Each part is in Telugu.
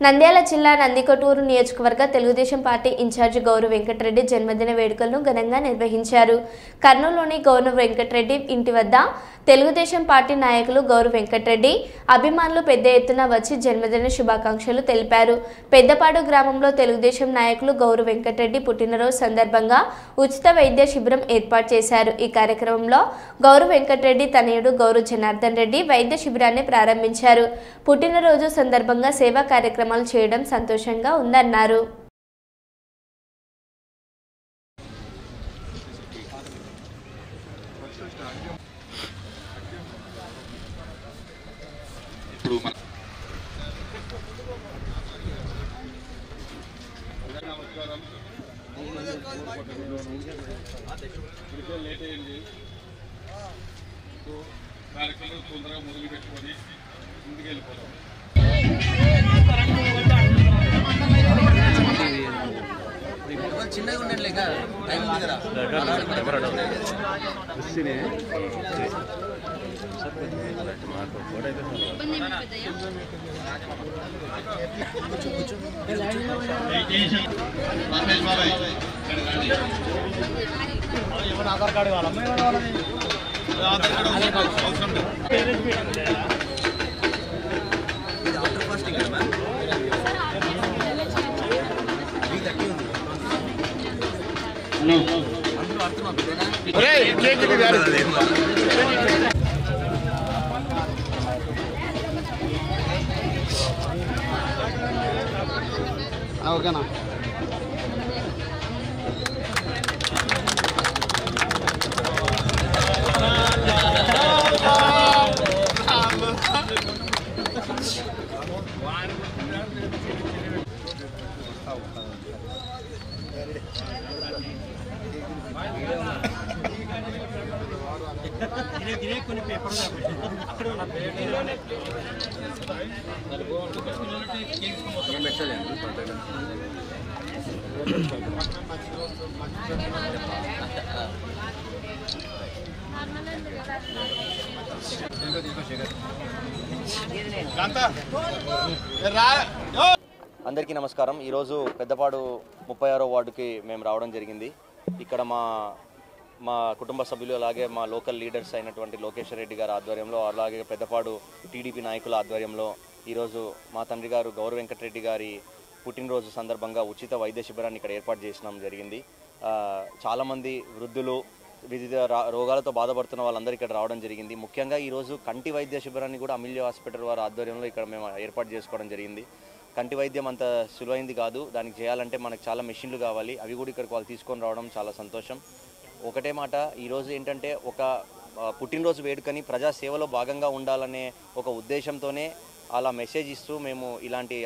నంద్యాల జిల్లా నందికొట్కూరు నియోజకవర్గ తెలుగుదేశం పార్టీ ఇన్ఛార్జి గౌరవ్ వెంకటరెడ్డి జన్మదిన వేడుకలను ఘనంగా నిర్వహించారు. కర్నూలులోని గౌరవ్ వెంకటరెడ్డి ఇంటి వద్ద తెలుగుదేశం పార్టీ నాయకులు గౌరవ్ వెంకటరెడ్డి అభిమానులు పెద్ద ఎత్తున వచ్చి జన్మదిన శుభాకాంక్షలు తెలిపారు. పెద్దపాడు గ్రామంలో తెలుగుదేశం నాయకులు గౌరవ్ వెంకటరెడ్డి పుట్టినరోజు సందర్భంగా ఉచిత వైద్య శిబిరం ఏర్పాటు చేశారు. ఈ కార్యక్రమంలో గౌరవ్ వెంకటరెడ్డి తనయుడు గౌరవ్ జనార్దన్ రెడ్డి వైద్య శిబిరాన్ని ప్రారంభించారు. పుట్టినరోజు సందర్భంగా సేవా కార్యక్రమాలు చేయడం సంతోషంగా ఉందన్నారు. కార్యక్రమం తొందరగా మొదలు పెట్టుకొని ముందుకు వెళ్ళిపోతాం. చిన్నగా ఉండట్లేక టైం ఉంది కదా ఆధార్ కార్డు కావాలమ్మ ఓకేనా కొన్ని పేపర్ అందరికీ నమస్కారం. ఈరోజు పెద్దపాడు 36వ వార్డుకి మేము రావడం జరిగింది. ఇక్కడ మా కుటుంబ సభ్యులు అలాగే మా లోకల్ లీడర్స్ అయినటువంటి లోకేశ్వర్ రెడ్డి గారి ఆధ్వర్యంలో అలాగే పెద్దపాడు టీడీపీ నాయకుల ఆధ్వర్యంలో ఈరోజు మా తండ్రి గారు గౌరవ్ వెంకటరెడ్డి గారి పుట్టినరోజు సందర్భంగా ఉచిత వైద్య శిబిరాన్ని ఇక్కడ ఏర్పాటు చేసినాం జరిగింది. చాలామంది వృద్ధులు వివిధ రోగాలతో బాధపడుతున్న వాళ్ళందరూ ఇక్కడ రావడం జరిగింది. ముఖ్యంగా ఈరోజు కంటి వైద్య శిబిరాన్ని కూడా అమూల్య హాస్పిటల్ వారి ఆధ్వర్యంలో ఇక్కడ మేము ఏర్పాటు చేసుకోవడం జరిగింది. కంటి వైద్యం అంత సులువైంది కాదు. దానికి చేయాలంటే మనకు చాలా మెషిన్లు కావాలి. అవి కూడా ఇక్కడికి వాళ్ళు తీసుకొని రావడం చాలా సంతోషం. ఒకటే మాట, ఈరోజు ఏంటంటే ఒక పుట్టినరోజు వేడుకని ప్రజాసేవలో భాగంగా ఉండాలనే ఒక ఉద్దేశంతోనే అలా మెసేజ్ ఇస్తూ మేము ఇలాంటి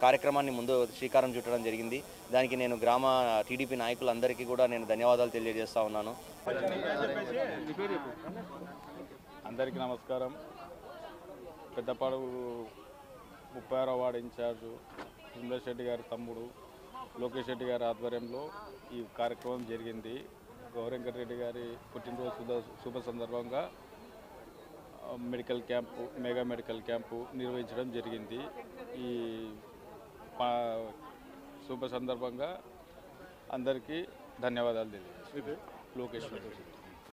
కార్యక్రమాన్ని ముందు శ్రీకారం చుట్టడం జరిగింది. దానికి నేను గ్రామ టీడీపీ నాయకులందరికీ కూడా నేను ధన్యవాదాలు తెలియజేస్తూ ఉన్నాను. అందరికీ నమస్కారం. పెద్దపాడు 36వ వార్డు ఇన్ఛార్జు సుందర్ రెడ్డి గారి తమ్ముడు లోకేష్ రెడ్డి గారి ఆధ్వర్యంలో ఈ కార్యక్రమం జరిగింది. గౌరవ్ వెంకటరెడ్డి గారి పుట్టినరోజు శుభ సందర్భంగా medical camp, mega medical camp నిర్వహించడం జరిగింది. ఈ శుభ సందర్భంగా అందరికీ ధన్యవాదాలు తెలియజేస్తాను. లోకేష్ రెడ్డి.